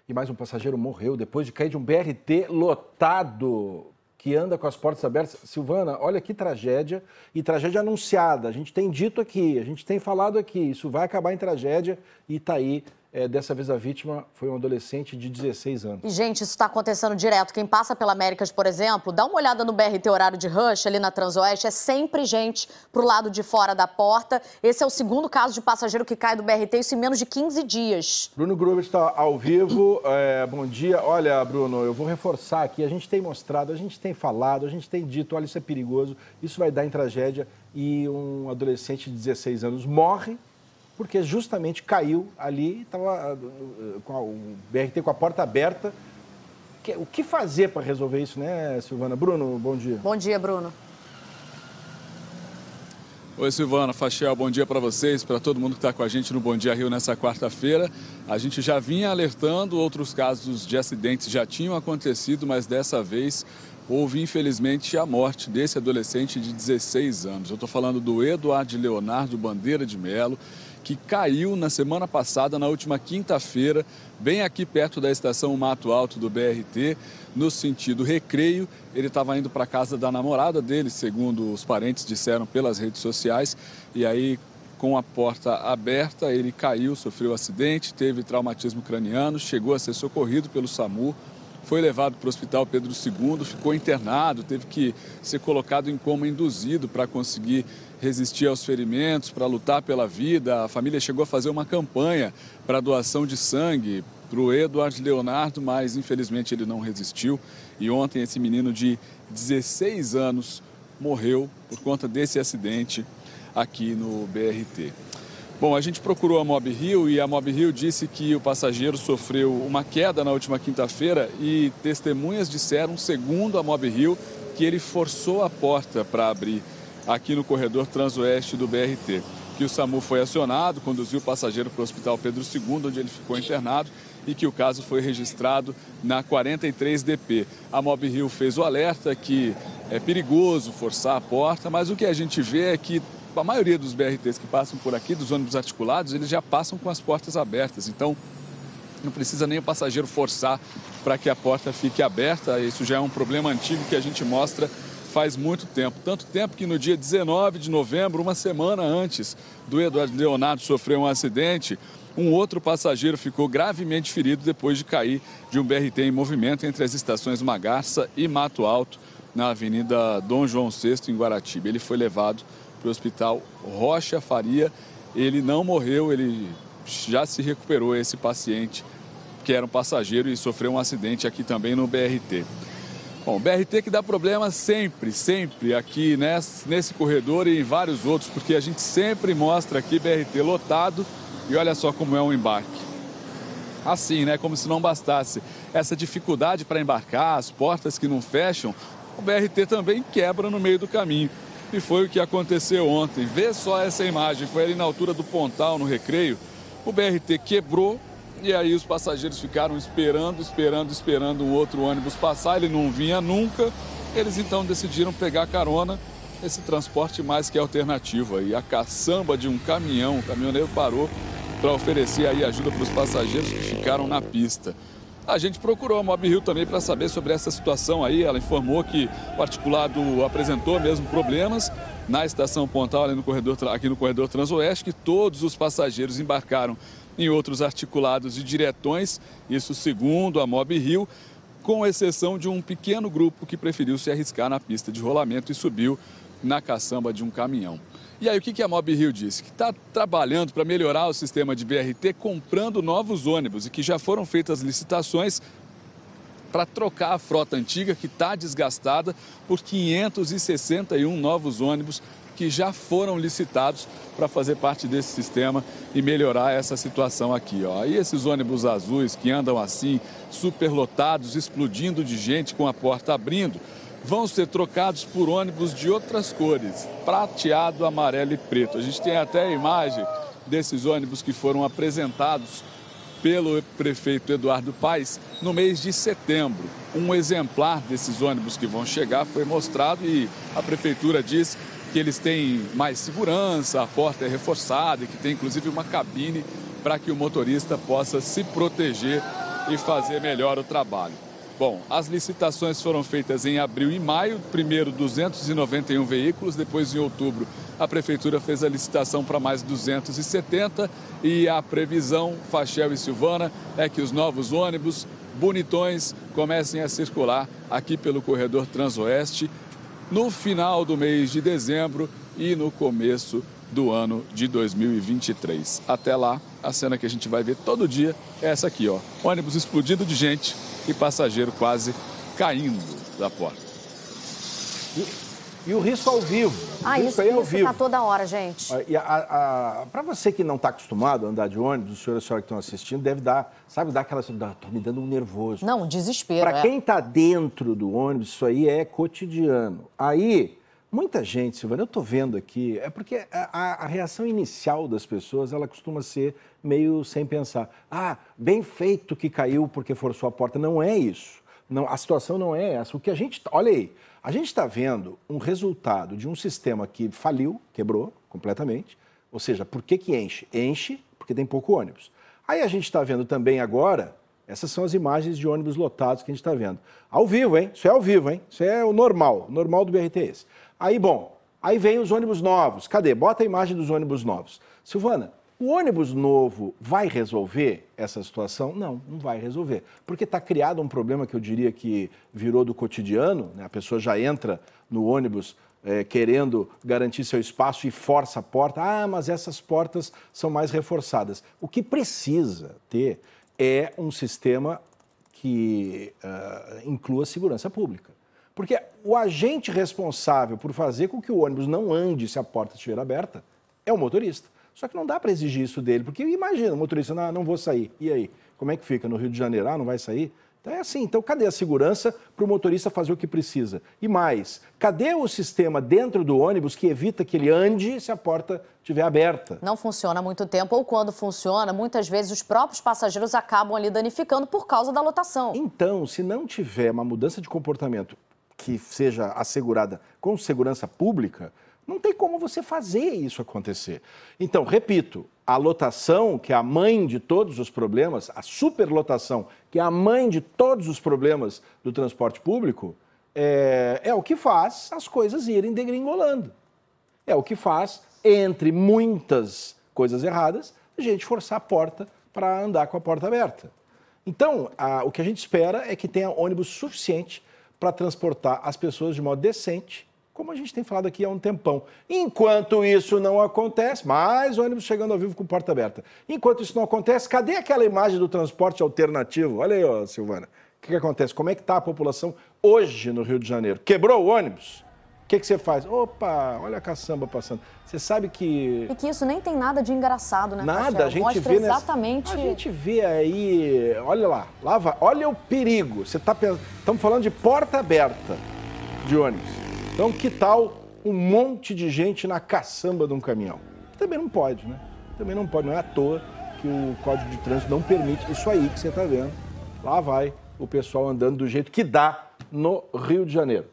E mais um passageiro morreu depois de cair de um BRT lotado, que anda com as portas abertas. Silvana, olha que tragédia, e tragédia anunciada. A gente tem dito aqui, a gente tem falado aqui, isso vai acabar em tragédia e está aí. Dessa vez a vítima foi um adolescente de 16 anos. E, gente, isso está acontecendo direto. Quem passa pela Américas, por exemplo, dá uma olhada no BRT horário de rush, ali na Transoeste, é sempre gente pro lado de fora da porta. Esse é o segundo caso de passageiro que cai do BRT, isso em menos de 15 dias. Bruno Gruber está ao vivo. Bom dia. Olha, Bruno, eu vou reforçar aqui. A gente tem mostrado, a gente tem falado, a gente tem dito, olha, isso é perigoso, isso vai dar em tragédia. E um adolescente de 16 anos morre porque justamente caiu ali, estava com o BRT com a porta aberta. O que fazer para resolver isso, né, Silvana? Bruno, bom dia. Bom dia, Bruno. Oi, Silvana, Fachel, bom dia para vocês, para todo mundo que está com a gente no Bom Dia Rio nessa quarta-feira. A gente já vinha alertando, outros casos de acidentes já tinham acontecido, mas dessa vez houve, infelizmente, a morte desse adolescente de 16 anos. Eu estou falando do Eduardo Leonardo Bandeira de Melo, que caiu na semana passada, na última quinta-feira, bem aqui perto da estação Mato Alto do BRT, no sentido Recreio. Ele estava indo para a casa da namorada dele, segundo os parentes disseram pelas redes sociais, e aí, com a porta aberta, ele caiu, sofreu acidente, teve traumatismo craniano, chegou a ser socorrido pelo SAMU, foi levado para o Hospital Pedro II, ficou internado, teve que ser colocado em coma induzido para conseguir resistir aos ferimentos, para lutar pela vida. A família chegou a fazer uma campanha para doação de sangue para o Eduardo Leonardo, mas infelizmente ele não resistiu. E ontem esse menino de 16 anos morreu por conta desse acidente aqui no BRT. Bom, a gente procurou a Mob Rio e a Mob Rio disse que o passageiro sofreu uma queda na última quinta-feira e testemunhas disseram, segundo a Mob Rio, que ele forçou a porta para abrir aqui no corredor Transoeste do BRT. Que o SAMU foi acionado, conduziu o passageiro para o Hospital Pedro II, onde ele ficou internado, e que o caso foi registrado na 43DP. A Mob Rio fez o alerta que é perigoso forçar a porta, mas o que a gente vê é que a maioria dos BRTs que passam por aqui, dos ônibus articulados, eles já passam com as portas abertas. Então, não precisa nem o passageiro forçar para que a porta fique aberta. Isso já é um problema antigo que a gente mostra faz muito tempo. Tanto tempo que no dia 19 de novembro, uma semana antes do Eduardo Leonardo sofrer um acidente, um outro passageiro ficou gravemente ferido depois de cair de um BRT em movimento entre as estações Magarça e Mato Alto, na Avenida Dom João VI, em Guaratiba. Ele foi levado para o Hospital Rocha Faria. Ele não morreu, ele já se recuperou, esse paciente que era um passageiro e sofreu um acidente aqui também no BRT. Bom, BRT que dá problema sempre aqui nesse corredor e em vários outros, porque a gente sempre mostra aqui BRT lotado e olha só como é um embarque. Assim, né, como se não bastasse essa dificuldade para embarcar, as portas que não fecham, o BRT também quebra no meio do caminho. E foi o que aconteceu ontem. Vê só essa imagem, foi ali na altura do Pontal, no Recreio. O BRT quebrou e aí os passageiros ficaram esperando um outro ônibus passar. Ele não vinha nunca. Eles então decidiram pegar carona, esse transporte mais que alternativo. E a caçamba de um caminhão, o caminhoneiro parou para oferecer aí ajuda para os passageiros que ficaram na pista. A gente procurou a Mob Rio também para saber sobre essa situação aí. Ela informou que o articulado apresentou mesmo problemas na estação Pontal, ali aqui no corredor Transoeste, que todos os passageiros embarcaram em outros articulados e diretões, isso segundo a Mob Rio, com exceção de um pequeno grupo que preferiu se arriscar na pista de rolamento e subiu na caçamba de um caminhão. E aí, o que a Mob Rio disse? Que está trabalhando para melhorar o sistema de BRT, comprando novos ônibus e que já foram feitas licitações para trocar a frota antiga, que está desgastada, por 561 novos ônibus que já foram licitados para fazer parte desse sistema e melhorar essa situação aqui, ó. E esses ônibus azuis que andam assim, superlotados, explodindo de gente com a porta abrindo, vão ser trocados por ônibus de outras cores, prateado, amarelo e preto. A gente tem até a imagem desses ônibus que foram apresentados pelo prefeito Eduardo Paes no mês de setembro. Um exemplar desses ônibus que vão chegar foi mostrado e a prefeitura diz que eles têm mais segurança, a porta é reforçada e que tem inclusive uma cabine para que o motorista possa se proteger e fazer melhor o trabalho. Bom, as licitações foram feitas em abril e maio, primeiro 291 veículos, depois em outubro a Prefeitura fez a licitação para mais 270 e a previsão, Fachel e Silvana, é que os novos ônibus bonitões comecem a circular aqui pelo corredor Transoeste no final do mês de dezembro e no começo do ano de 2023. Até lá, a cena que a gente vai ver todo dia é essa aqui, ó. Ônibus explodindo de gente e passageiro quase caindo da porta. E o risco ao vivo. Isso aí é ao vivo. tá toda hora, gente. Para você que não está acostumado a andar de ônibus, o senhor e a senhora que estão assistindo, deve dar, sabe, dar aquela... Tá me dando um nervoso. Não, desespero. Para quem está dentro do ônibus, isso aí é cotidiano. Aí, muita gente, Silvana, eu estou vendo aqui, é porque a reação inicial das pessoas, ela costuma ser meio sem pensar. Ah, bem feito que caiu porque forçou a porta. Não é isso. Não, a situação não é essa. O que a gente... Olha aí, a gente está vendo um resultado de um sistema que faliu, quebrou completamente. Ou seja, por que enche? Enche porque tem pouco ônibus. Aí a gente está vendo também agora, essas são as imagens de ônibus lotados que a gente está vendo. Ao vivo, hein? Isso é ao vivo, hein? Isso é o normal do BRT esse. Aí, bom, aí vem os ônibus novos. Cadê? Bota a imagem dos ônibus novos. Silvana, o ônibus novo vai resolver essa situação? Não, não vai resolver. Porque está criado um problema que eu diria que virou do cotidiano, né? A pessoa já entra no ônibus querendo garantir seu espaço e força a porta. Ah, mas essas portas são mais reforçadas. O que precisa ter é um sistema que inclua segurança pública. Porque o agente responsável por fazer com que o ônibus não ande se a porta estiver aberta é o motorista. Só que não dá para exigir isso dele, porque imagina, o motorista, não vou sair. E aí? Como é que fica? No Rio de Janeiro, não vai sair? Então é assim, então cadê a segurança para o motorista fazer o que precisa? E mais, cadê o sistema dentro do ônibus que evita que ele ande se a porta estiver aberta? Não funciona há muito tempo, ou quando funciona, muitas vezes os próprios passageiros acabam ali danificando por causa da lotação. Então, se não tiver uma mudança de comportamento que seja assegurada com segurança pública, não tem como você fazer isso acontecer. Então, repito, a lotação, que é a mãe de todos os problemas, a superlotação, que é a mãe de todos os problemas do transporte público, é o que faz as coisas irem degringolando. É o que faz, entre muitas coisas erradas, a gente forçar a porta para andar com a porta aberta. Então, o que a gente espera é que tenha ônibus suficiente para transportar as pessoas de modo decente, como a gente tem falado aqui há um tempão. Enquanto isso não acontece, mais ônibus chegando ao vivo com porta aberta. Enquanto isso não acontece, cadê aquela imagem do transporte alternativo? Olha aí, ó, Silvana. O que acontece? Como é que está a população hoje no Rio de Janeiro? Quebrou o ônibus? O que você faz? Opa, olha a caçamba passando. Você sabe que... E que isso nem tem nada de engraçado, né, Nada, Fachel? a gente Mostra vê exatamente... A gente vê aí, olha lá, olha o perigo. Você tá pensando, estamos falando de porta aberta de ônibus. Então, que tal um monte de gente na caçamba de um caminhão? Também não pode, né? Também não pode, não é à toa que o Código de Trânsito não permite isso aí que você está vendo. Lá vai o pessoal andando do jeito que dá no Rio de Janeiro.